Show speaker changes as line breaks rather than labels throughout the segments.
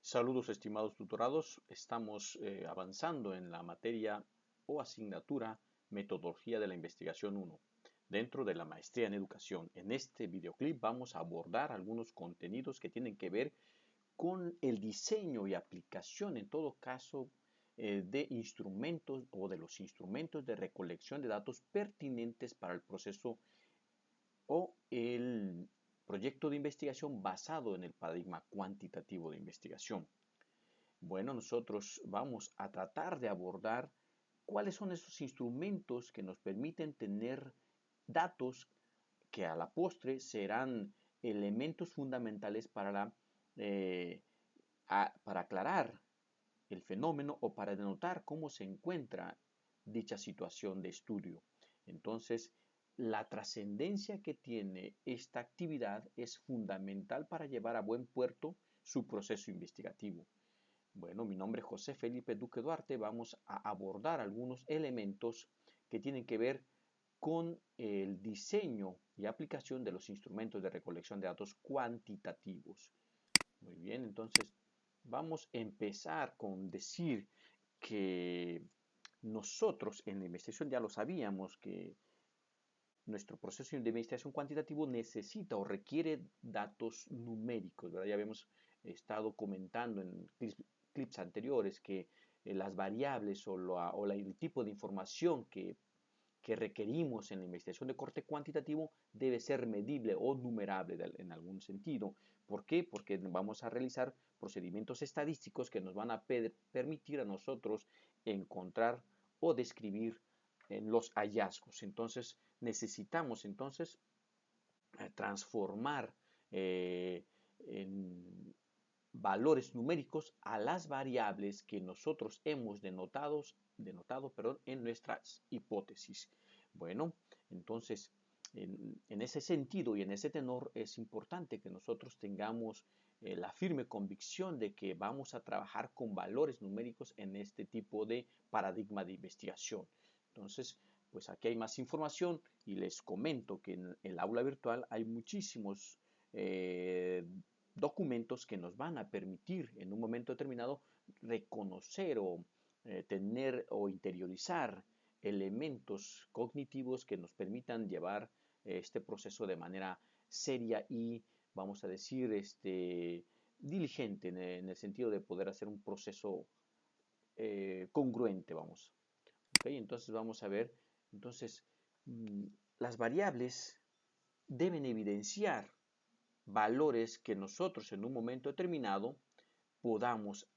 Saludos estimados tutorados, estamos avanzando en la materia o asignatura Metodología de la Investigación 1 dentro de la maestría en educación. En este videoclip vamos a abordar algunos contenidos que tienen que ver con el diseño y aplicación en todo caso de instrumentos o de los instrumentos de recolección de datos pertinentes para el proceso o el proyecto de investigación basado en el paradigma cuantitativo de investigación. Bueno, nosotros vamos a tratar de abordar cuáles son esos instrumentos que nos permiten tener datos que a la postre serán elementos fundamentales para aclarar el fenómeno o para denotar cómo se encuentra dicha situación de estudio. Entonces, la trascendencia que tiene esta actividad es fundamental para llevar a buen puerto su proceso investigativo. Bueno, mi nombre es José Felipe Duque Duarte. Vamos a abordar algunos elementos que tienen que ver con el diseño y aplicación de los instrumentos de recolección de datos cuantitativos. Muy bien, entonces vamos a empezar con decir que nosotros en la investigación ya lo sabíamos que nuestro proceso de investigación cuantitativo necesita o requiere datos numéricos, ¿verdad? Ya habíamos estado comentando en clips anteriores que las variables o el tipo de información que requerimos en la investigación de corte cuantitativo debe ser medible o numerable en algún sentido. ¿Por qué? Porque vamos a realizar procedimientos estadísticos que nos van a permitir a nosotros encontrar o describir los hallazgos. Entonces necesitamos transformar en valores numéricos a las variables que nosotros hemos denotado en nuestras hipótesis. Bueno, entonces, en ese sentido y en ese tenor es importante que nosotros tengamos la firme convicción de que vamos a trabajar con valores numéricos en este tipo de paradigma de investigación. Entonces, pues aquí hay más información y les comento que en el aula virtual hay muchísimos documentos que nos van a permitir en un momento determinado reconocer o tener o interiorizar elementos cognitivos que nos permitan llevar este proceso de manera seria y, vamos a decir, diligente en el sentido de poder hacer un proceso congruente, vamos. ¿Okay? Entonces vamos a ver, entonces, las variables deben evidenciar valores que nosotros en un momento determinado podamos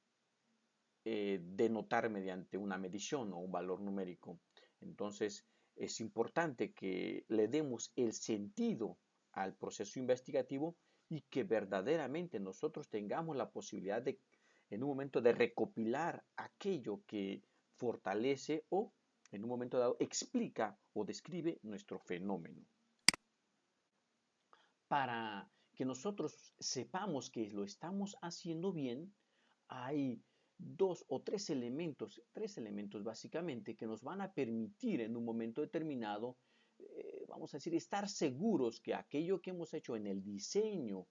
denotar mediante una medición o un valor numérico. Entonces, es importante que le demos el sentido al proceso investigativo y que verdaderamente nosotros tengamos la posibilidad de, en un momento, de recopilar aquello que fortalece o, en un momento dado, explica o describe nuestro fenómeno. Para que nosotros sepamos que lo estamos haciendo bien, hay dos o tres elementos básicamente que nos van a permitir en un momento determinado, vamos a decir, estar seguros que aquello que hemos hecho en el diseño,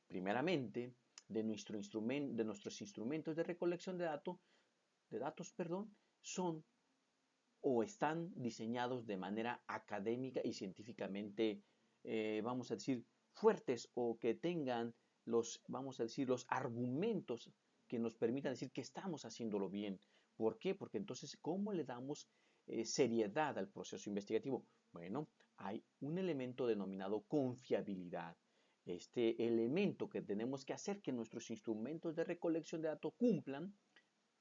primeramente, de nuestros instrumentos de recolección de datos, son o están diseñados de manera académica y científicamente, vamos a decir, fuertes o que tengan vamos a decir, los argumentos que nos permitan decir que estamos haciéndolo bien. ¿Por qué? Porque entonces, ¿cómo le damos seriedad al proceso investigativo? Bueno, hay un elemento denominado confiabilidad. Este elemento que tenemos que hacer que nuestros instrumentos de recolección de datos cumplan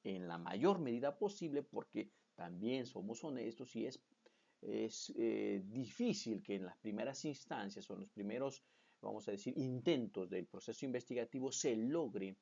en la mayor medida posible, porque también somos honestos y es difícil que en las primeras instancias o en los primeros, vamos a decir, intentos del proceso investigativo se logre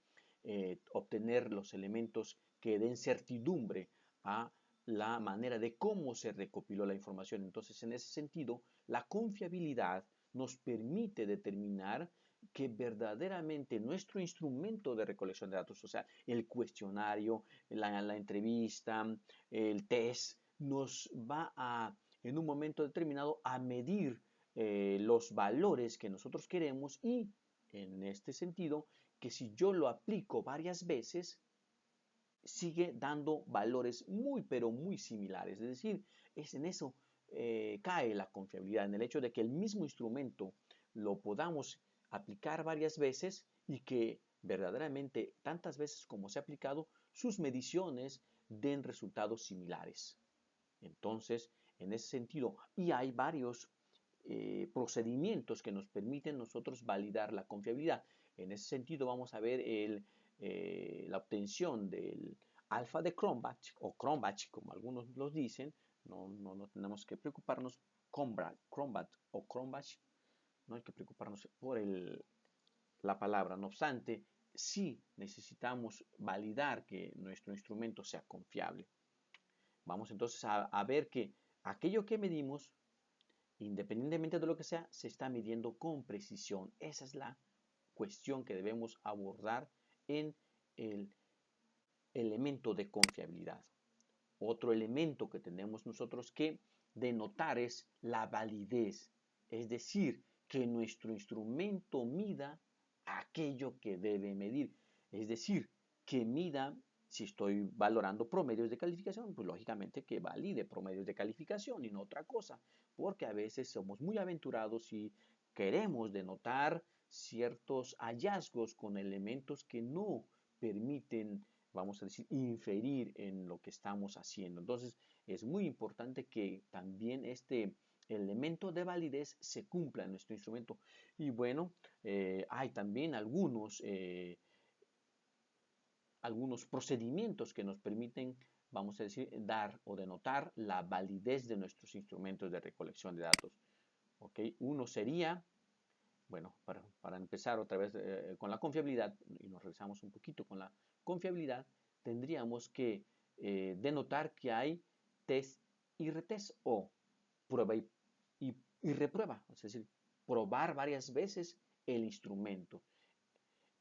obtener los elementos que den certidumbre a la manera de cómo se recopiló la información. Entonces, en ese sentido, la confiabilidad nos permite determinar que verdaderamente nuestro instrumento de recolección de datos, o sea, el cuestionario, la entrevista, el test, nos va a, en un momento determinado, a medir los valores que nosotros queremos y, en este sentido, que si yo lo aplico varias veces, sigue dando valores muy, pero muy similares. Es decir, es en eso cae la confiabilidad, en el hecho de que el mismo instrumento lo podamos aplicar varias veces y que verdaderamente tantas veces como se ha aplicado, sus mediciones den resultados similares. Entonces, en ese sentido, y hay varios procedimientos que nos permiten nosotros validar la confiabilidad. En ese sentido, vamos a ver la obtención del alfa de Cronbach, o Cronbach, como algunos los dicen. No tenemos que preocuparnos, Cronbach o Cronbach, no hay que preocuparnos por la palabra. No obstante, sí necesitamos validar que nuestro instrumento sea confiable. Vamos entonces a ver que aquello que medimos, independientemente de lo que sea, se está midiendo con precisión. Esa es la cuestión que debemos abordar en el elemento de confiabilidad. Otro elemento que tenemos nosotros que denotar es la validez, es decir, que nuestro instrumento mida aquello que debe medir, es decir, que mida, si estoy valorando promedios de calificación, pues lógicamente que valide promedios de calificación y no otra cosa, porque a veces somos muy aventurados y queremos denotar ciertos hallazgos con elementos que no permiten, vamos a decir, inferir en lo que estamos haciendo. Entonces, es muy importante que también este elemento de validez se cumpla en nuestro instrumento. Y bueno, hay también algunos procedimientos que nos permiten, vamos a decir, dar o denotar la validez de nuestros instrumentos de recolección de datos. ¿Okay? Uno sería, bueno, para empezar otra vez con la confiabilidad, y nos regresamos un poquito con la confiabilidad, tendríamos que denotar que hay test y retest, o prueba y reprueba, es decir, probar varias veces el instrumento.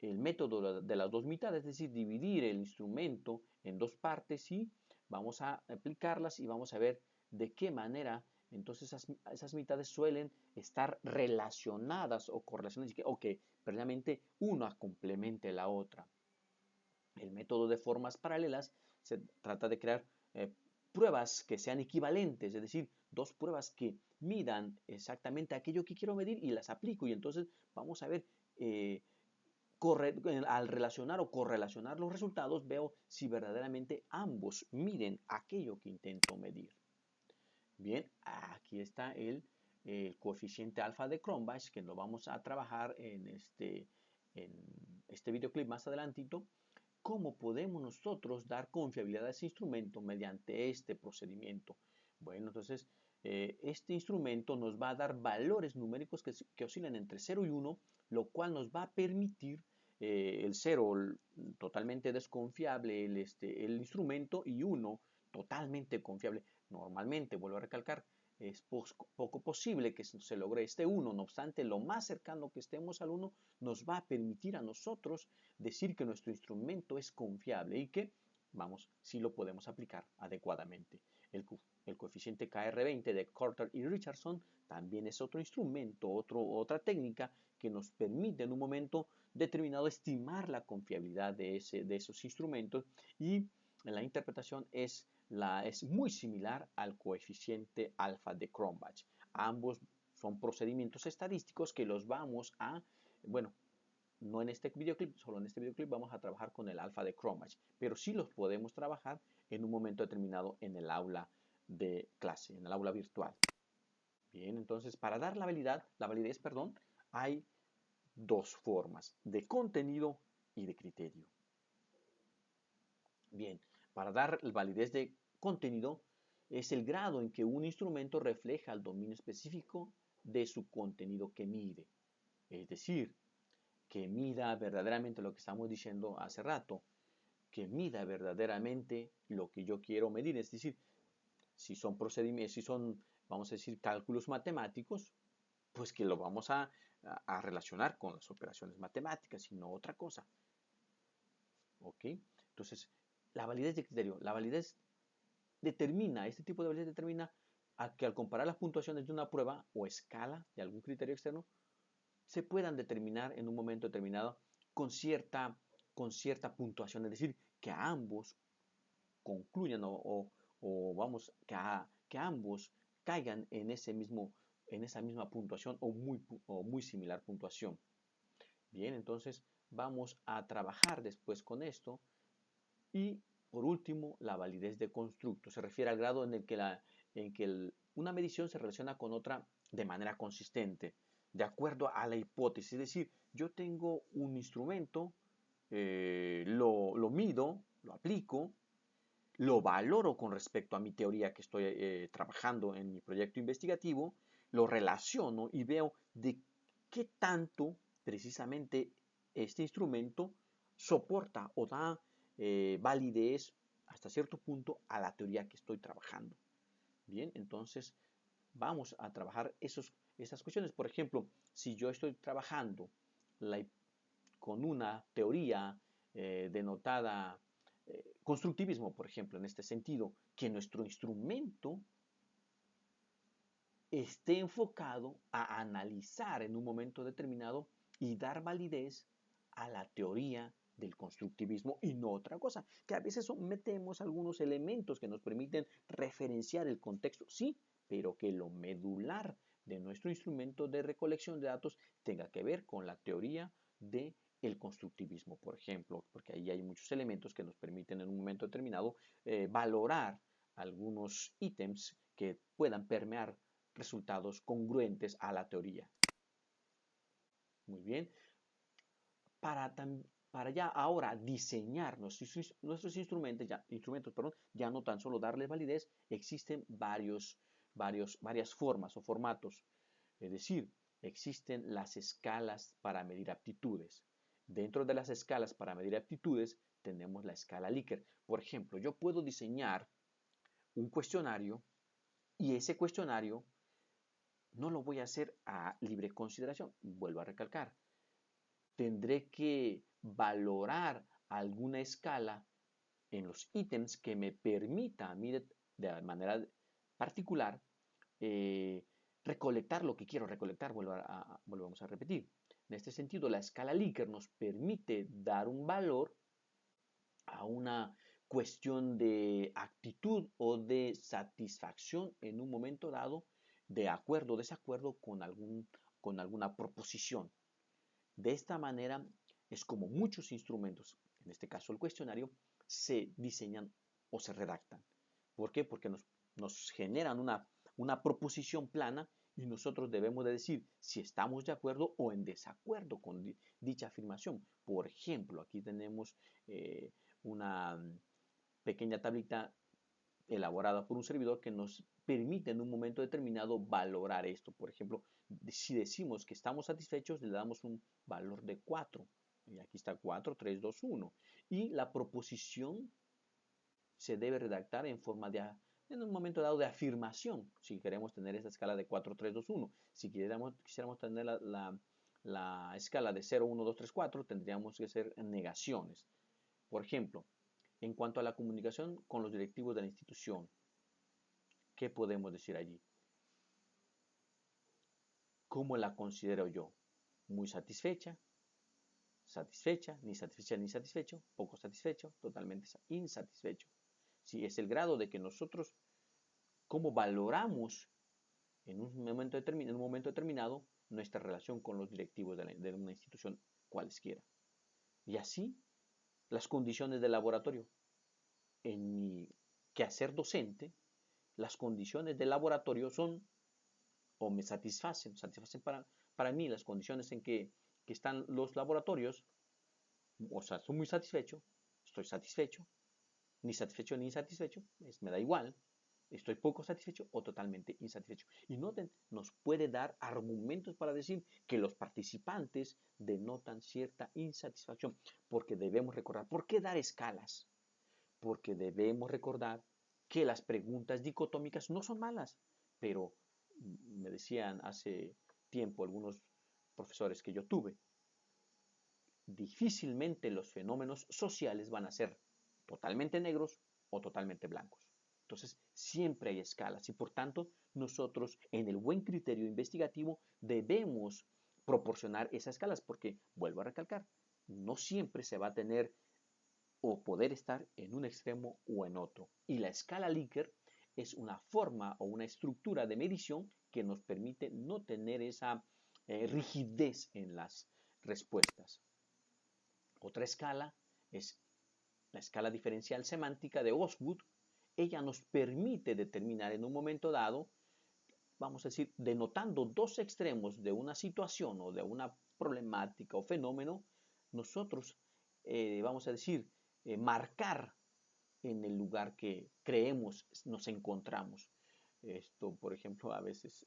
El método de las dos mitades, es decir, dividir el instrumento en dos partes y vamos a aplicarlas y vamos a ver de qué manera entonces esas mitades suelen estar relacionadas o correlacionadas o que precisamente una complemente la otra. El método de formas paralelas se trata de crear pruebas que sean equivalentes, es decir, dos pruebas que midan exactamente aquello que quiero medir y las aplico y entonces vamos a ver al relacionar o correlacionar los resultados, veo si verdaderamente ambos miden aquello que intento medir. Bien, aquí está el coeficiente alfa de Cronbach, que lo vamos a trabajar en este videoclip más adelantito. ¿Cómo podemos nosotros dar confiabilidad a ese instrumento mediante este procedimiento? Bueno, entonces este instrumento nos va a dar valores numéricos que oscilan entre 0 y 1, lo cual nos va a permitir el 0 totalmente desconfiable el instrumento y 1 totalmente confiable. Normalmente, vuelvo a recalcar, es poco posible que se logre este 1, no obstante, lo más cercano que estemos al 1 nos va a permitir a nosotros decir que nuestro instrumento es confiable y que, vamos, sí lo podemos aplicar adecuadamente. El coeficiente KR20 de Coulter y Richardson también es otro instrumento, otra técnica que nos permite en un momento determinado estimar la confiabilidad de esos instrumentos y la interpretación es muy similar al coeficiente alfa de Cronbach. Ambos son procedimientos estadísticos que los vamos a, bueno, no en este videoclip, solo en este videoclip vamos a trabajar con el alfa de Cronbach, pero sí los podemos trabajar en un momento determinado en el aula de clase, en el aula virtual. Bien, entonces para dar la validez, hay dos formas, de contenido y de criterio. Bien, para dar validez de contenido es el grado en que un instrumento refleja el dominio específico de su contenido que mide. Es decir, que mida verdaderamente lo que estamos diciendo hace rato, que mida verdaderamente lo que yo quiero medir. Es decir, si son procedimientos, si son, vamos a decir, cálculos matemáticos, pues que lo vamos a relacionar con las operaciones matemáticas y no otra cosa. ¿Ok? Entonces, la validez de criterio. La validez determina, este tipo de validez determina a que al comparar las puntuaciones de una prueba o escala de algún criterio externo, se puedan determinar en un momento determinado con cierta, con cierta puntuación, es decir, que ambos concluyan o vamos, que ambos caigan en ese mismo, en esa misma puntuación o muy similar puntuación. Bien, entonces vamos a trabajar después con esto. Y por último, la validez de constructo. Se refiere al grado en el que, una medición se relaciona con otra de manera consistente, de acuerdo a la hipótesis. Es decir, yo tengo un instrumento, lo mido, lo aplico, lo valoro con respecto a mi teoría que estoy trabajando en mi proyecto investigativo, lo relaciono y veo de qué tanto precisamente este instrumento soporta o da validez hasta cierto punto a la teoría que estoy trabajando. Bien, entonces vamos a trabajar esas cuestiones. Por ejemplo, si yo estoy trabajando con una teoría denotada constructivismo, por ejemplo, en este sentido, que nuestro instrumento esté enfocado a analizar en un momento determinado y dar validez a la teoría del constructivismo y no otra cosa, que a veces metemos algunos elementos que nos permiten referenciar el contexto, sí, pero que lo medular de nuestro instrumento de recolección de datos tenga que ver con la teoría de el constructivismo, por ejemplo, porque ahí hay muchos elementos que nos permiten en un momento determinado valorar algunos ítems que puedan permear resultados congruentes a la teoría. Muy bien. Para ya ahora diseñar nuestros instrumentos, ya no tan solo darles validez, existen varias formas o formatos. Es decir, existen las escalas para medir aptitudes. Dentro de las escalas para medir aptitudes tenemos la escala Likert. Por ejemplo, yo puedo diseñar un cuestionario y ese cuestionario no lo voy a hacer a libre consideración. Vuelvo a recalcar. Tendré que valorar alguna escala en los ítems que me permita a mí de manera particular recolectar lo que quiero recolectar. Volvamos a repetir. En este sentido, la escala Likert nos permite dar un valor a una cuestión de actitud o de satisfacción en un momento dado, de acuerdo o desacuerdo con alguna proposición. De esta manera es como muchos instrumentos, en este caso el cuestionario, se diseñan o se redactan. ¿Por qué? Porque nos generan una proposición plana y nosotros debemos de decir si estamos de acuerdo o en desacuerdo con dicha afirmación. Por ejemplo, aquí tenemos una pequeña tablita elaborada por un servidor que nos permite en un momento determinado valorar esto. Por ejemplo, si decimos que estamos satisfechos, le damos un valor de 4. Y aquí está 4, 3, 2, 1. Y la proposición se debe redactar en un momento dado de afirmación, si queremos tener esta escala de 4, 3, 2, 1. Si quisiéramos tener la escala de 0, 1, 2, 3, 4, tendríamos que ser negaciones. Por ejemplo, en cuanto a la comunicación con los directivos de la institución, ¿qué podemos decir allí? ¿Cómo la considero yo? ¿Muy satisfecha? ¿Satisfecha? ¿Ni satisfecha ni satisfecho? ¿Poco satisfecho? ¿Totalmente insatisfecho? Si es el grado de que nosotros, cómo valoramos en un momento determinado nuestra relación con los directivos de una institución cualesquiera. Y así, las condiciones del laboratorio. En mi quehacer docente, las condiciones del laboratorio son o me satisfacen para mí las condiciones en que están los laboratorios, o sea, estoy muy satisfecho, estoy satisfecho, ni satisfecho ni insatisfecho, me da igual, estoy poco satisfecho o totalmente insatisfecho. Y noten, nos puede dar argumentos para decir que los participantes denotan cierta insatisfacción, porque debemos recordar, ¿por qué dar escalas? Porque debemos recordar que las preguntas dicotómicas no son malas, pero me decían hace tiempo algunos profesores que yo tuve, difícilmente los fenómenos sociales van a ser totalmente negros o totalmente blancos. Entonces, siempre hay escalas y por tanto nosotros en el buen criterio investigativo debemos proporcionar esas escalas porque, vuelvo a recalcar, no siempre se va a tener o poder estar en un extremo o en otro. Y la escala Likert es una forma o una estructura de medición que nos permite no tener esa rigidez en las respuestas. Otra escala es la escala diferencial semántica de Osgood. Ella nos permite determinar en un momento dado, vamos a decir, denotando dos extremos de una situación o de una problemática o fenómeno, nosotros vamos a decir, marcar en el lugar que creemos nos encontramos. Esto, por ejemplo, a veces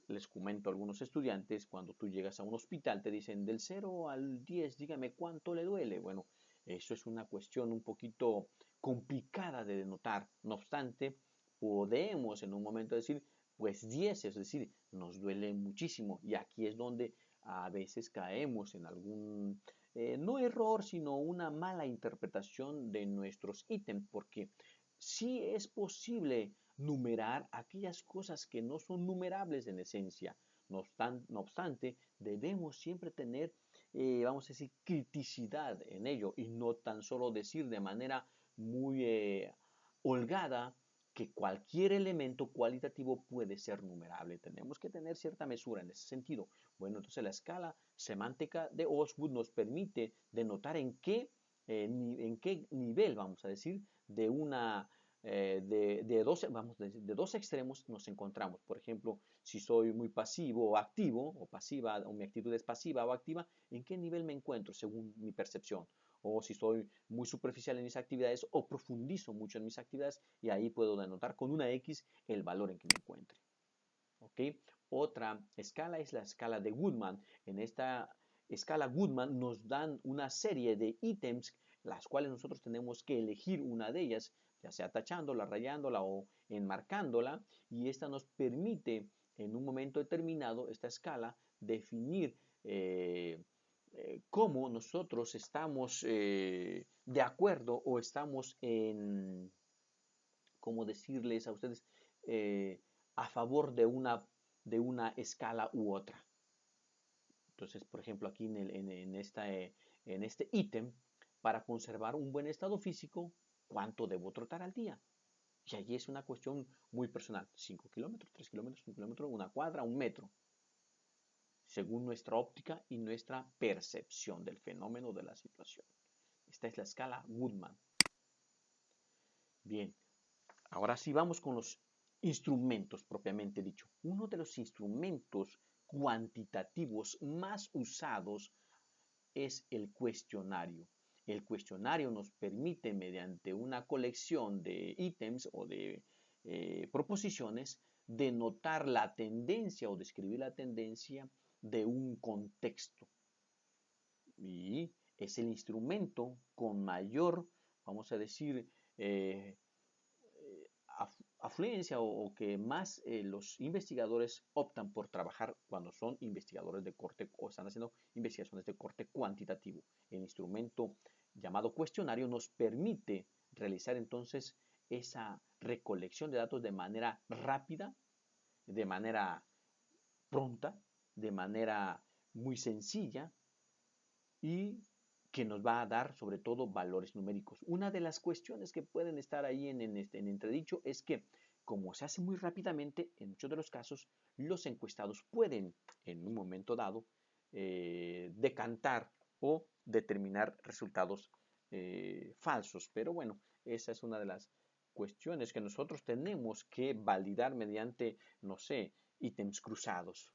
les comento a algunos estudiantes, cuando tú llegas a un hospital te dicen del 0 al 10, dígame cuánto le duele. Bueno, eso es una cuestión un poquito complicada de denotar. No obstante, podemos en un momento decir, pues 10, es decir, nos duele muchísimo. Y aquí es donde a veces caemos en algún, no error, sino una mala interpretación de nuestros ítems, porque sí es posible numerar aquellas cosas que no son numerables en esencia. No obstante, debemos siempre tener, vamos a decir, criticidad en ello y no tan solo decir de manera muy holgada que cualquier elemento cualitativo puede ser numerable. Tenemos que tener cierta mesura en ese sentido. Bueno, entonces la escala semántica de Osgood nos permite denotar en qué nivel, vamos a decir, de una de dos extremos nos encontramos. Por ejemplo, si soy muy pasivo o activo, o pasiva, o mi actitud es pasiva o activa, ¿en qué nivel me encuentro según mi percepción? O si soy muy superficial en mis actividades o profundizo mucho en mis actividades, y ahí puedo denotar con una X el valor en que me encuentre. ¿Ok? Otra escala es la escala de Goodman. En esta escala Goodman nos dan una serie de ítems las cuales nosotros tenemos que elegir una de ellas, ya sea tachándola, rayándola o enmarcándola, y esta nos permite en un momento determinado, esta escala, definir cómo nosotros estamos de acuerdo o estamos en, ¿cómo decirles a ustedes? A favor de una escala u otra. Entonces, por ejemplo, aquí en este ítem, para conservar un buen estado físico, ¿cuánto debo trotar al día? Y allí es una cuestión muy personal. 5 kilómetros, 3 kilómetros, 1 kilómetro, una cuadra, un metro. Según nuestra óptica y nuestra percepción del fenómeno de la situación. Esta es la escala Goodman. Bien, ahora sí vamos con los instrumentos propiamente dicho. Uno de los instrumentos cuantitativos más usados es el cuestionario. El cuestionario nos permite, mediante una colección de ítems o de proposiciones, denotar la tendencia o describir la tendencia de un contexto. Y es el instrumento con mayor, vamos a decir, afluencia o que más los investigadores optan por trabajar cuando son investigadores de corte o están haciendo investigaciones de corte cuantitativo. El instrumento llamado cuestionario nos permite realizar entonces esa recolección de datos de manera rápida, de manera pronta, de manera muy sencilla y que nos va a dar sobre todo valores numéricos. Una de las cuestiones que pueden estar ahí en entredicho es que como se hace muy rápidamente, en muchos de los casos, los encuestados pueden en un momento dado decantar o determinar resultados falsos. Pero bueno, esa es una de las cuestiones que nosotros tenemos que validar mediante, no sé, ítems cruzados.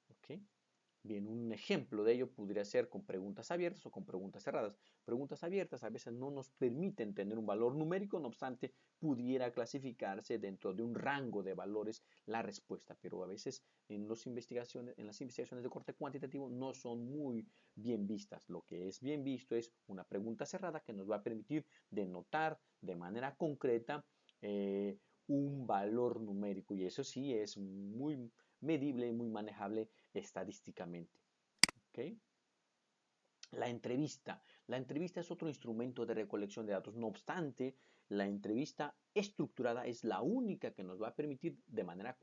¿Ok? Bien, un ejemplo de ello podría ser con preguntas abiertas o con preguntas cerradas. Preguntas abiertas a veces no nos permiten tener un valor numérico, no obstante, pudiera clasificarse dentro de un rango de valores la respuesta, pero a veces en las investigaciones de corte cuantitativo no son muy bien vistas. Lo que es bien visto es una pregunta cerrada que nos va a permitir denotar de manera concreta un valor numérico, y eso sí es muy medible y muy manejable estadísticamente. ¿Okay? La entrevista. La entrevista es otro instrumento de recolección de datos. No obstante, la entrevista estructurada es la única que nos va a permitir de manera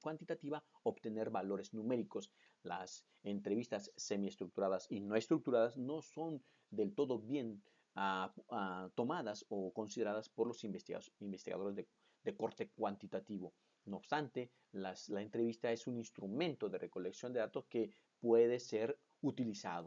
cuantitativa obtener valores numéricos. las entrevistas semiestructuradas y no estructuradas no son del todo bien tomadas o consideradas por los investigadores de corte cuantitativo. No obstante, la entrevista es un instrumento de recolección de datos que puede ser utilizado.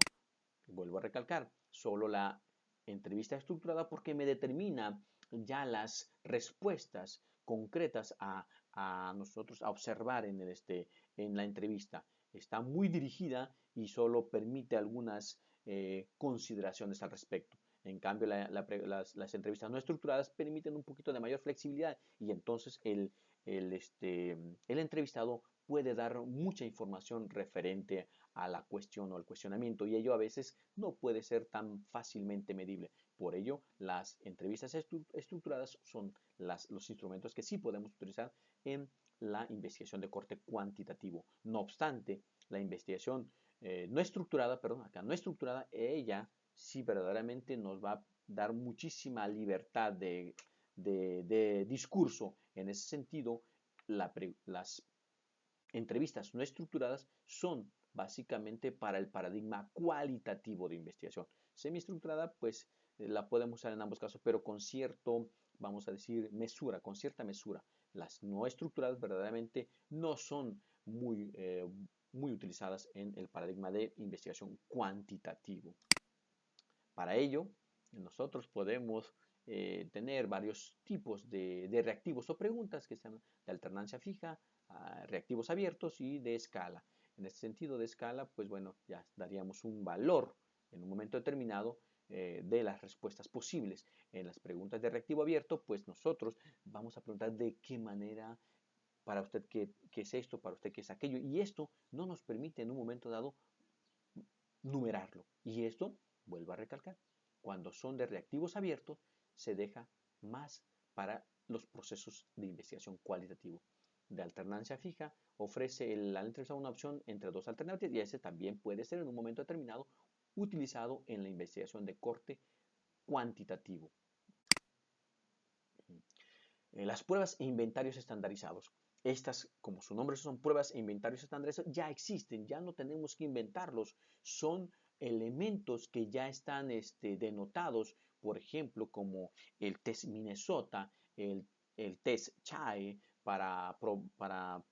Vuelvo a recalcar, solo la entrevista estructurada porque me determina ya las respuestas concretas a nosotros a observar en la entrevista. Está muy dirigida y solo permite algunas consideraciones al respecto. En cambio, las entrevistas no estructuradas permiten un poquito de mayor flexibilidad y entonces el entrevistado puede dar mucha información referente a la cuestión o al cuestionamiento y ello a veces no puede ser tan fácilmente medible. Por ello, las entrevistas estructuradas son los instrumentos que sí podemos utilizar en la investigación de corte cuantitativo. No obstante, la investigación no estructurada, ella sí verdaderamente nos va a dar muchísima libertad de discurso. En ese sentido, las entrevistas no estructuradas son básicamente para el paradigma cualitativo de investigación. Semiestructurada, pues la podemos usar en ambos casos, pero con cierto, vamos a decir, mesura, con cierta mesura. Las no estructuradas verdaderamente no son muy utilizadas en el paradigma de investigación cuantitativo. Para ello, nosotros podemos tener varios tipos de reactivos o preguntas que sean de alternancia fija, reactivos abiertos y de escala. En este sentido de escala, pues bueno, ya daríamos un valor en un momento determinado de las respuestas posibles. En las preguntas de reactivo abierto, pues nosotros vamos a preguntar de qué manera, para usted qué es esto, para usted qué es aquello, y esto no nos permite en un momento dado numerarlo. Y esto, vuelvo a recalcar, cuando son de reactivos abiertos, se deja más para los procesos de investigación cualitativo. De alternancia fija, ofrece el entrevistado una opción entre dos alternativas y ese también puede ser en un momento determinado utilizado en la investigación de corte cuantitativo. Las pruebas e inventarios estandarizados. Estas, como su nombre son pruebas e inventarios estandarizados, ya existen, ya no tenemos que inventarlos. Son elementos que ya están denotados, por ejemplo, como el test Minnesota, el test CHAE, para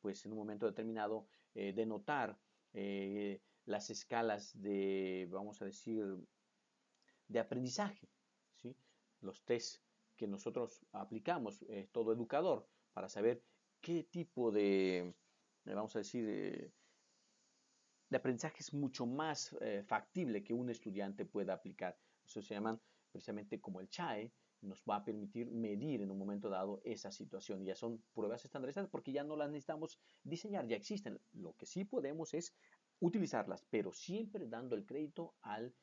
pues, en un momento determinado denotar las escalas de, vamos a decir, de aprendizaje, ¿sí? Los test que nosotros aplicamos, todo educador, para saber qué tipo vamos a decir, de aprendizaje es mucho más factible que un estudiante pueda aplicar. Eso se llaman precisamente como el CHAE, nos va a permitir medir en un momento dado esa situación. Y ya son pruebas estandarizadas porque ya no las necesitamos diseñar, ya existen. Lo que sí podemos es utilizarlas, pero siempre dando el crédito al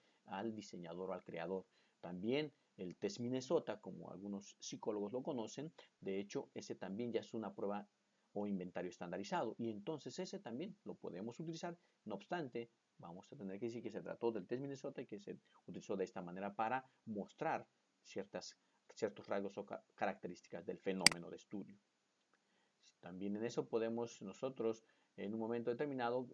diseñador o al creador. También el test Minnesota, como algunos psicólogos lo conocen, de hecho, ese también ya es una prueba o inventario estandarizado y entonces ese también lo podemos utilizar. No obstante, vamos a tener que decir que se trató del test Minnesota y que se utilizó de esta manera para mostrar ciertos rasgos o características del fenómeno de estudio. También en eso podemos nosotros en un momento determinado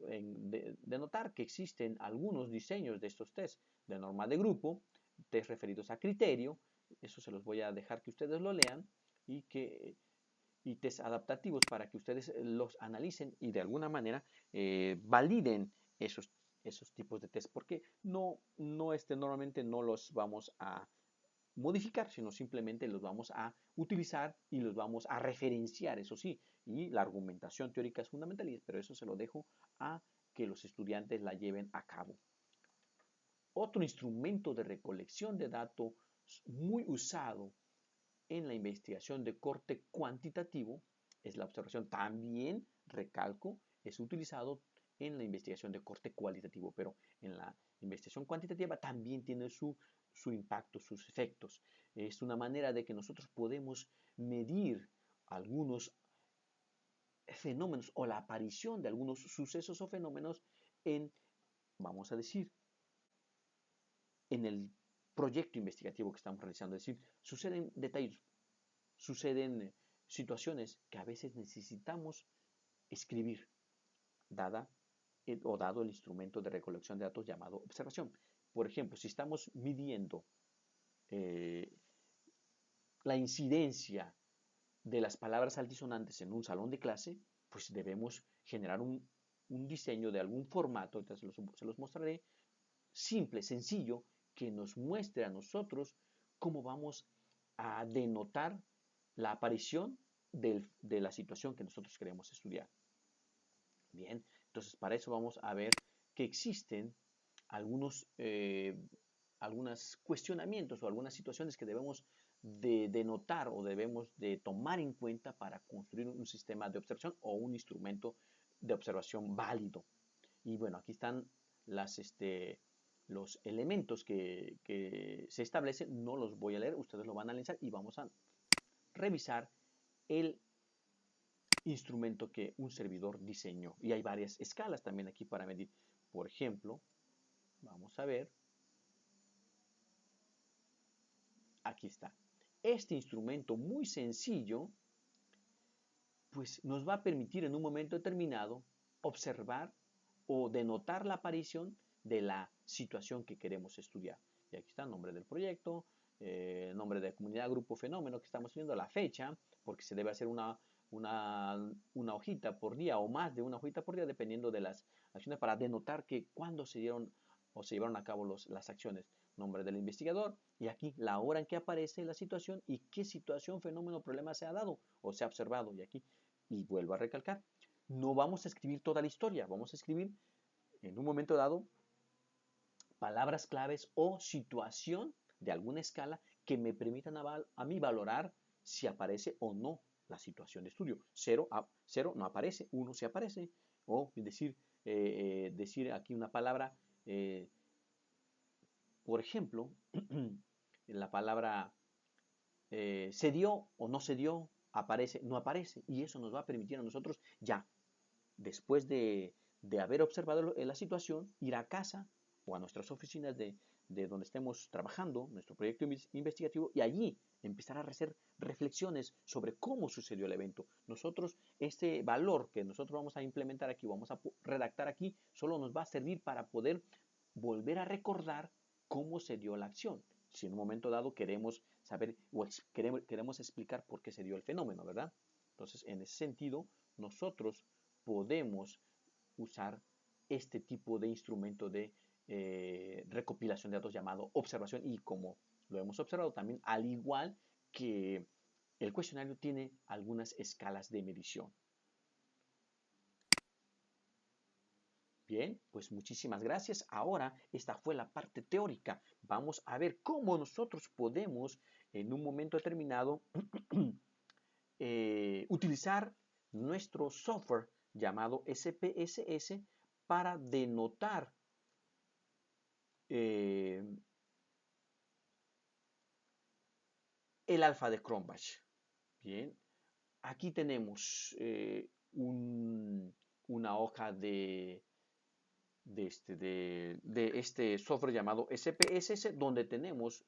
denotar que existen algunos diseños de estos test de norma de grupo, test referidos a criterio, eso se los voy a dejar que ustedes lo lean y test adaptativos para que ustedes los analicen y de alguna manera validen esos tipos de test, porque normalmente no los vamos a modificar, sino simplemente los vamos a utilizar y los vamos a referenciar, eso sí, y la argumentación teórica es fundamental, pero eso se lo dejo a que los estudiantes la lleven a cabo. Otro instrumento de recolección de datos muy usado en la investigación de corte cuantitativo es la observación. También, recalco, es utilizado en la investigación de corte cualitativo, pero en la investigación cuantitativa también tiene su impacto, sus efectos. Es una manera de que nosotros podemos medir algunos fenómenos o la aparición de algunos sucesos o fenómenos en, vamos a decir, en el proyecto investigativo que estamos realizando. Es decir, suceden detalles, suceden situaciones que a veces necesitamos escribir, dada o dado el instrumento de recolección de datos llamado observación. Por ejemplo, si estamos midiendo eh, la incidencia de las palabras altisonantes en un salón de clase, pues debemos generar un diseño de algún formato, entonces se los mostraré, simple, sencillo, que nos muestre a nosotros cómo vamos a denotar la aparición de la situación que nosotros queremos estudiar. Bien, entonces para eso vamos a ver que existen algunos cuestionamientos o algunas situaciones que debemos de denotar o debemos de tomar en cuenta para construir un sistema de observación o un instrumento de observación válido. Y bueno, aquí están los elementos que se establecen. No los voy a leer, ustedes lo van a analizar y vamos a revisar el instrumento que un servidor diseñó. Y hay varias escalas también aquí para medir. Por ejemplo, vamos a ver. Aquí está. Este instrumento muy sencillo, pues nos va a permitir en un momento determinado observar o denotar la aparición de la situación que queremos estudiar. Y aquí está el nombre del proyecto, nombre de comunidad, grupo, fenómeno que estamos viendo, la fecha, porque se debe hacer una hojita por día o más de una hojita por día, dependiendo de las acciones, para denotar que cuándo se dieron o se llevaron a cabo las acciones. Nombre del investigador y aquí la hora en que aparece la situación y qué situación, fenómeno, problema se ha dado o se ha observado. Y aquí, y vuelvo a recalcar, no vamos a escribir toda la historia, vamos a escribir en un momento dado palabras claves o situación de alguna escala que me permitan a mí valorar si aparece o no la situación de estudio. 0 no aparece, 1 sí aparece. O decir aquí una palabra, por ejemplo, la palabra se dio o no se dio, aparece, no aparece. Y eso nos va a permitir a nosotros ya, después de haber observado la situación, ir a casa o a nuestras oficinas de donde estemos trabajando, nuestro proyecto investigativo, y allí empezar a hacer reflexiones sobre cómo sucedió el evento. Nosotros, este valor que nosotros vamos a implementar aquí, vamos a redactar aquí, solo nos va a servir para poder volver a recordar cómo se dio la acción. Si en un momento dado queremos saber o queremos explicar por qué se dio el fenómeno, ¿verdad? Entonces, en ese sentido, nosotros podemos usar este tipo de instrumento de recopilación de datos llamado observación y como lo hemos observado también, al igual que el cuestionario tiene algunas escalas de medición. Bien, pues muchísimas gracias. Ahora esta fue la parte teórica. Vamos a ver cómo nosotros podemos en un momento determinado utilizar nuestro software llamado SPSS para denotar el alfa de Cronbach. Bien, aquí tenemos una hoja de este software llamado SPSS donde tenemos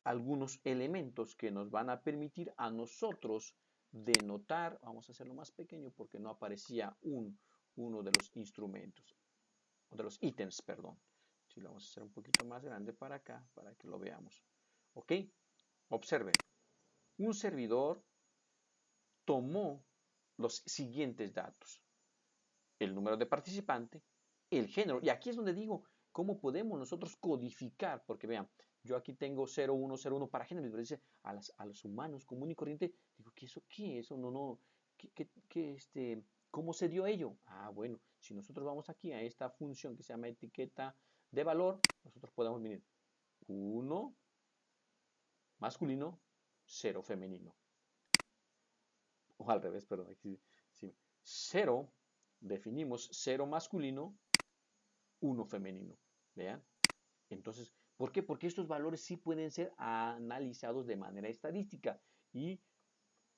algunos elementos que nos van a permitir a nosotros denotar, vamos a hacerlo más pequeño porque no aparecía uno de los instrumentos, de los ítems, perdón. Si lo vamos a hacer un poquito más grande para acá, para que lo veamos. ¿Ok? Observe, un servidor tomó los siguientes datos. El número de participante, el género, y aquí es donde digo, ¿cómo podemos nosotros codificar? Porque vean, yo aquí tengo 0101 para género, pero dice a los humanos común y corriente, digo, ¿qué eso qué? Eso no, ¿cómo se dio ello? Ah, bueno, si nosotros vamos aquí a esta función que se llama etiqueta de valor, nosotros podemos venir 1 masculino, 0 femenino. O al revés, perdón, aquí, sí. 0, definimos 0 masculino, 1 femenino. ¿Vean? Entonces, ¿por qué? Porque estos valores sí pueden ser analizados de manera estadística y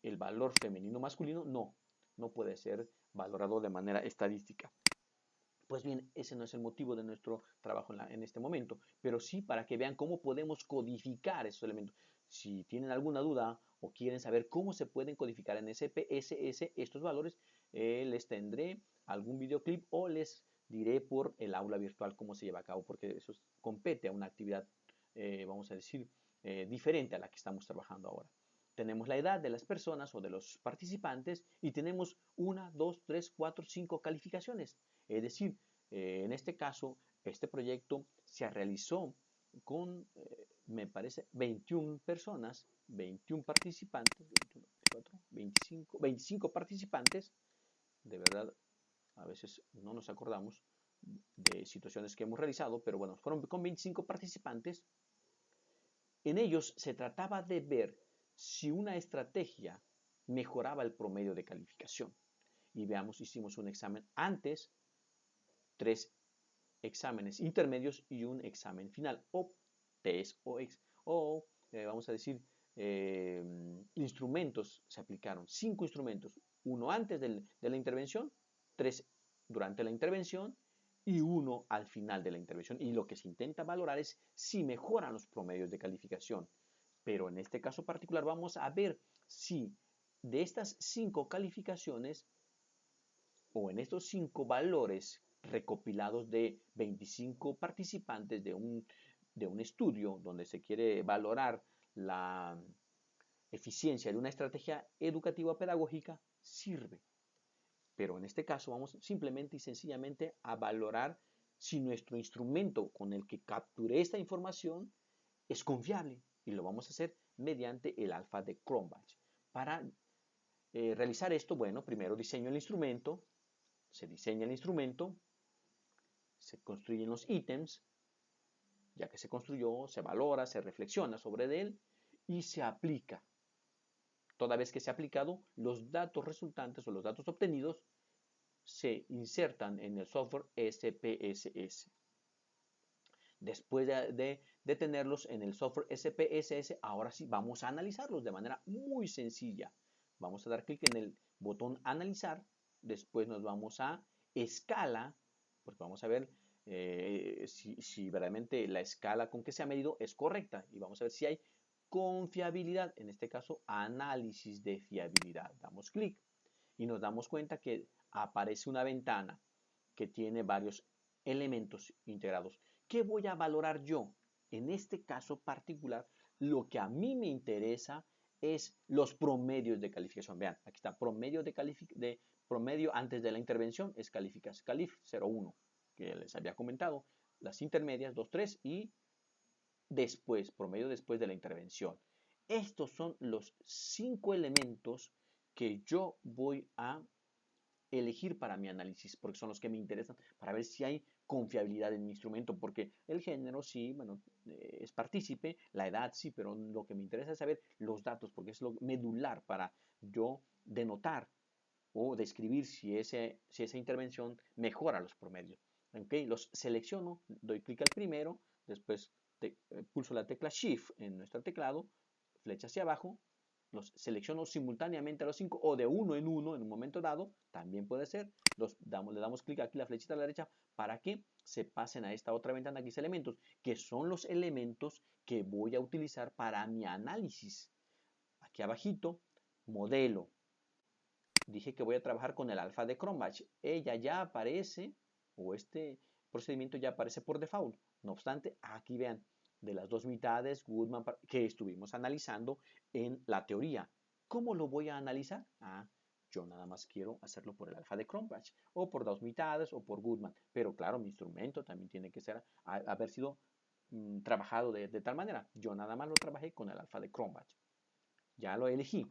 el valor femenino masculino no puede ser valorado de manera estadística. Pues bien, ese no es el motivo de nuestro trabajo en este momento, pero sí para que vean cómo podemos codificar esos elementos. Si tienen alguna duda o quieren saber cómo se pueden codificar en SPSS estos valores, les tendré algún videoclip o les diré por el aula virtual cómo se lleva a cabo, porque eso compete a una actividad, vamos a decir, diferente a la que estamos trabajando ahora. Tenemos la edad de las personas o de los participantes y tenemos 1, 2, 3, 4, 5 calificaciones. Es decir, en este caso, este proyecto se realizó con, me parece, 21 personas, 21 participantes, 21, 24, 25, 25 participantes. De verdad, a veces no nos acordamos de situaciones que hemos realizado, pero bueno, fueron con 25 participantes. En ellos se trataba de ver si una estrategia mejoraba el promedio de calificación. Y veamos, hicimos un examen antes, 3 exámenes intermedios y un examen final, o test o vamos a decir, instrumentos se aplicaron, 5 instrumentos, uno antes de la intervención, 3 durante la intervención y uno al final de la intervención. Y lo que se intenta valorar es si mejoran los promedios de calificación. Pero en este caso particular vamos a ver si de estas 5 calificaciones o en estos 5 valores recopilados de 25 participantes de un estudio donde se quiere valorar la eficiencia de una estrategia educativa pedagógica, sirve. Pero en este caso vamos simplemente y sencillamente a valorar si nuestro instrumento con el que capturé esta información es confiable y lo vamos a hacer mediante el alfa de Cronbach. Para realizar esto, bueno, primero diseño el instrumento, se diseña el instrumento, se construyen los ítems, ya que se construyó, se valora, se reflexiona sobre él y se aplica. Toda vez que se ha aplicado, los datos resultantes o los datos obtenidos se insertan en el software SPSS. Después de tenerlos en el software SPSS, ahora sí vamos a analizarlos de manera muy sencilla. Vamos a dar clic en el botón analizar, después nos vamos a escala, porque vamos a ver si realmente la escala con que se ha medido es correcta y vamos a ver si hay confiabilidad, en este caso análisis de fiabilidad. Damos clic y nos damos cuenta que aparece una ventana que tiene varios elementos integrados. ¿Qué voy a valorar yo? En este caso particular, lo que a mí me interesa es los promedios de calificación. Vean, aquí está, promedio promedio antes de la intervención es calificación, calif 0,1, que les había comentado, las intermedias 2, 3 y después, promedio después de la intervención. Estos son los 5 elementos que yo voy a elegir para mi análisis, porque son los que me interesan, para ver si hay confiabilidad en mi instrumento, porque el género sí, bueno, es partícipe, la edad sí, pero lo que me interesa es saber los datos, porque es lo medular para yo denotar o describir si esa intervención mejora los promedios. ¿Okay? Los selecciono, doy clic al primero, después pulso la tecla Shift en nuestro teclado, flecha hacia abajo, los selecciono simultáneamente a los 5 o de uno en uno en un momento dado, también puede ser, le damos clic aquí la flechita a la derecha para que se pasen a esta otra ventana que dice elementos, que son los elementos que voy a utilizar para mi análisis. Aquí abajito, modelo. Dije que voy a trabajar con el alfa de Cronbach. Ella ya aparece, o este procedimiento ya aparece por default. No obstante, aquí vean, de las dos mitades, Goodman, que estuvimos analizando en la teoría. ¿Cómo lo voy a analizar? Yo nada más quiero hacerlo por el alfa de Cronbach, o por dos mitades, o por Goodman. Pero claro, mi instrumento también tiene que haber sido trabajado de tal manera. Yo nada más lo trabajé con el alfa de Cronbach. Ya lo elegí.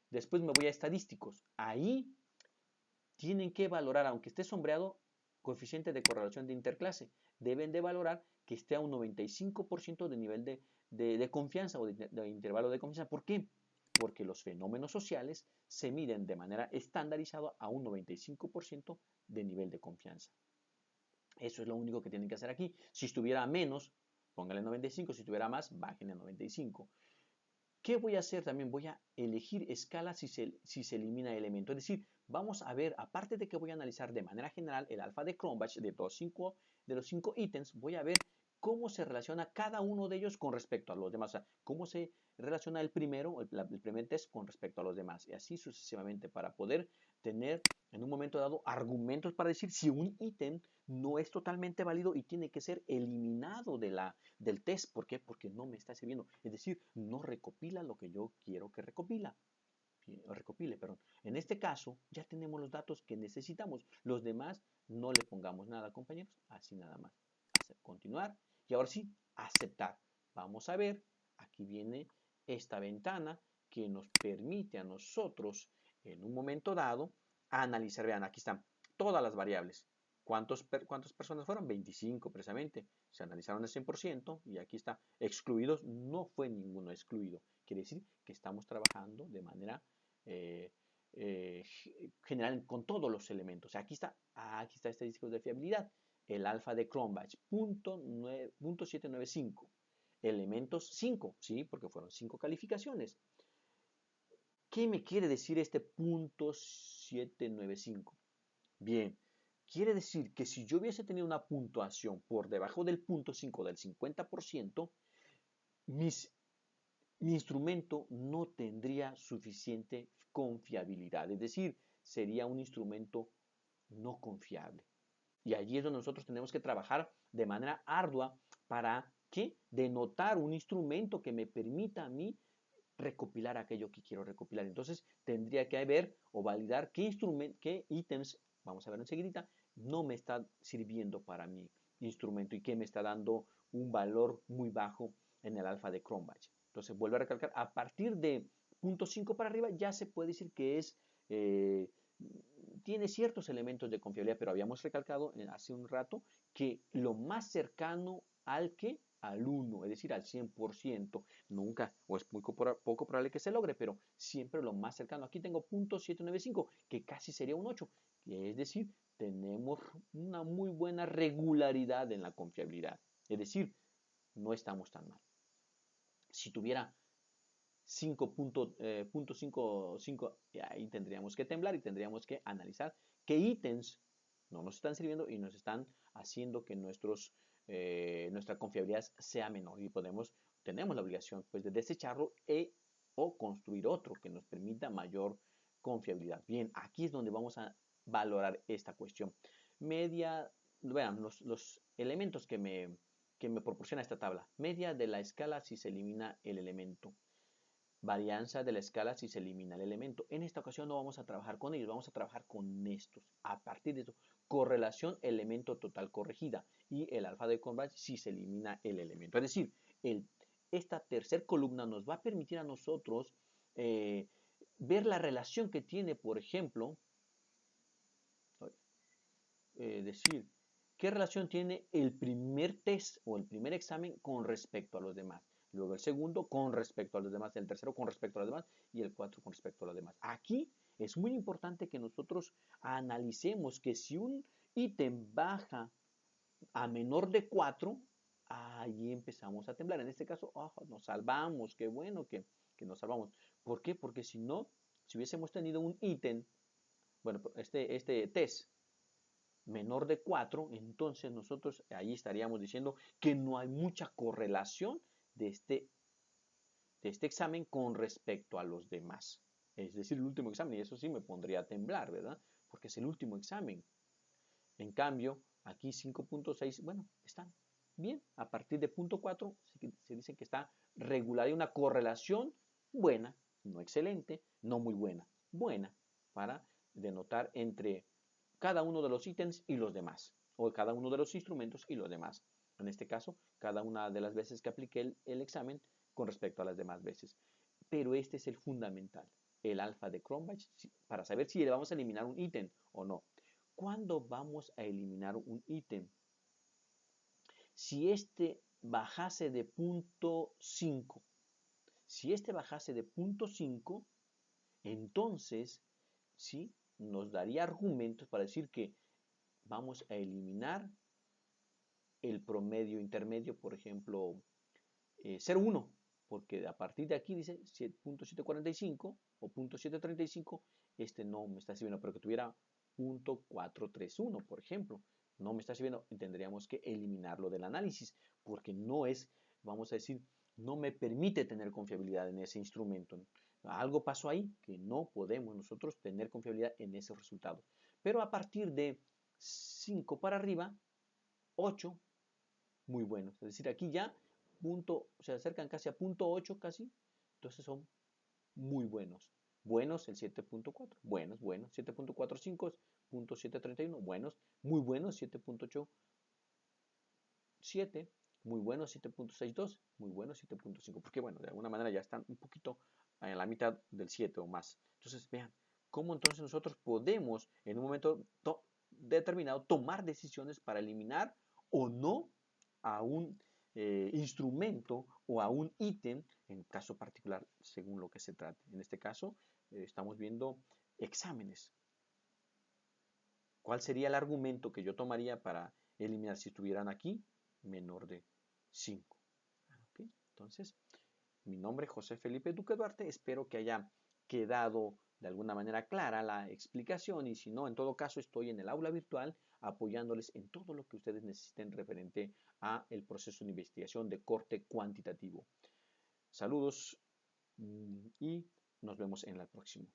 Después me voy a estadísticos. Ahí tienen que valorar, aunque esté sombreado, coeficiente de correlación de interclase. Deben de valorar que esté a un 95% de nivel de confianza o de intervalo de confianza. ¿Por qué? Porque los fenómenos sociales se miden de manera estandarizada a un 95% de nivel de confianza. Eso es lo único que tienen que hacer aquí. Si estuviera menos, póngale 95. Si estuviera más, bajen a 95. ¿Qué voy a hacer? También voy a elegir escala si se elimina elemento. Es decir, vamos a ver, aparte de que voy a analizar de manera general el alfa de Cronbach de los 5 ítems, voy a ver cómo se relaciona cada uno de ellos con respecto a los demás. O sea, cómo se relaciona el primero, el primer test con respecto a los demás. Y así sucesivamente para poder tener en un momento dado argumentos para decir si un ítem no es totalmente válido y tiene que ser eliminado del test. ¿Por qué? Porque no me está sirviendo. Es decir, no recopila lo que yo quiero que recopile. Perdón. En este caso ya tenemos los datos que necesitamos. Los demás no le pongamos nada, compañeros. Así nada más. Continuar. Y ahora sí, aceptar. Vamos a ver, aquí viene esta ventana que nos permite a nosotros en un momento dado analizar. Vean, aquí están todas las variables. ¿Cuántas personas fueron? 25 precisamente. Se analizaron el 100% y aquí está. Excluidos, no fue ninguno excluido. Quiere decir que estamos trabajando de manera general con todos los elementos. Aquí está estadísticos de fiabilidad. El alfa de Cronbach, .795. Elementos 5, ¿sí? Porque fueron 5 calificaciones. ¿Qué me quiere decir este .795? Bien, quiere decir que si yo hubiese tenido una puntuación por debajo del .5 del 50%, mi instrumento no tendría suficiente confiabilidad. Es decir, sería un instrumento no confiable. Y allí es donde nosotros tenemos que trabajar de manera ardua para que denotar un instrumento que me permita a mí recopilar aquello que quiero recopilar. Entonces tendría que ver o validar qué ítems, vamos a ver enseguida, no me está sirviendo para mi instrumento y que me está dando un valor muy bajo en el alfa de Cronbach. Entonces vuelvo a recalcar, a partir de .5 para arriba ya se puede decir que tiene ciertos elementos de confiabilidad, pero habíamos recalcado hace un rato que lo más cercano al 1, es decir, al 100%, nunca, o es muy poco probable que se logre, pero siempre lo más cercano. Aquí tengo .795, que casi sería un 8, es decir, tenemos una muy buena regularidad en la confiabilidad, es decir, no estamos tan mal. Si tuviera 5.55, ahí tendríamos que temblar y tendríamos que analizar qué ítems no nos están sirviendo y nos están haciendo que nuestra confiabilidad sea menor y tenemos la obligación pues, de desecharlo o construir otro que nos permita mayor confiabilidad. Bien, aquí es donde vamos a valorar esta cuestión. Vean, los elementos que me proporciona esta tabla. Media de la escala si se elimina el elemento. Varianza de la escala si se elimina el elemento. En esta ocasión no vamos a trabajar con ellos, vamos a trabajar con estos. A partir de esto, correlación elemento total corregida y el alfa de Cronbach si se elimina el elemento. Es decir, esta tercera columna nos va a permitir a nosotros ver la relación que tiene, por ejemplo, decir, ¿qué relación tiene el primer test o el primer examen con respecto a los demás? Luego el segundo con respecto a los demás, el tercero con respecto a los demás y el cuarto con respecto a los demás. Aquí es muy importante que nosotros analicemos que si un ítem baja a menor de 4, ahí empezamos a temblar. En este caso, nos salvamos, qué bueno que nos salvamos. ¿Por qué? Porque si no, si hubiésemos tenido un ítem, bueno, este test menor de 4, entonces nosotros ahí estaríamos diciendo que no hay mucha correlación de este examen con respecto a los demás. Es decir, el último examen, y eso sí me pondría a temblar, ¿verdad? Porque es el último examen. En cambio, aquí 5.6, bueno, están bien. A partir de punto 4 se dice que está regular y una correlación buena, no excelente, no muy buena, buena, para denotar entre cada uno de los ítems y los demás, o cada uno de los instrumentos y los demás. En este caso, cada una de las veces que apliqué el examen con respecto a las demás veces. Pero este es el fundamental, el alfa de Cronbach, para saber si le vamos a eliminar un ítem o no. ¿Cuándo vamos a eliminar un ítem? Si este bajase de punto 5, si este bajase de punto 5, entonces sí nos daría argumentos para decir que vamos a eliminar el promedio intermedio, por ejemplo, 0,1, porque a partir de aquí dice .745 o .735, este no me está sirviendo, pero que tuviera .431, por ejemplo. no me está sirviendo, tendríamos que eliminarlo del análisis, porque no es, vamos a decir, no me permite tener confiabilidad en ese instrumento. Algo pasó ahí que no podemos nosotros tener confiabilidad en ese resultado. Pero a partir de 5 para arriba, 8, muy buenos. Es decir, aquí ya se acercan casi a punto 8 casi, entonces son muy buenos. Buenos el 7.4, buenos, 7.45, punto 731, buenos, muy buenos 7.87, muy buenos 7.62, muy buenos 7.5, porque bueno, de alguna manera ya están un poquito en la mitad del 7 o más. Entonces vean cómo entonces nosotros podemos en un momento determinado tomar decisiones para eliminar o no a un instrumento o a un ítem, en caso particular, según lo que se trate. En este caso, estamos viendo exámenes. ¿Cuál sería el argumento que yo tomaría para eliminar si estuvieran aquí? Menor de 5. ¿Okay? Entonces, mi nombre es José Felipe Duque Duarte. Espero que haya quedado de alguna manera clara la explicación y si no, en todo caso, estoy en el aula virtual apoyándoles en todo lo que ustedes necesiten referente a el proceso de investigación de corte cuantitativo. Saludos y nos vemos en el próximo.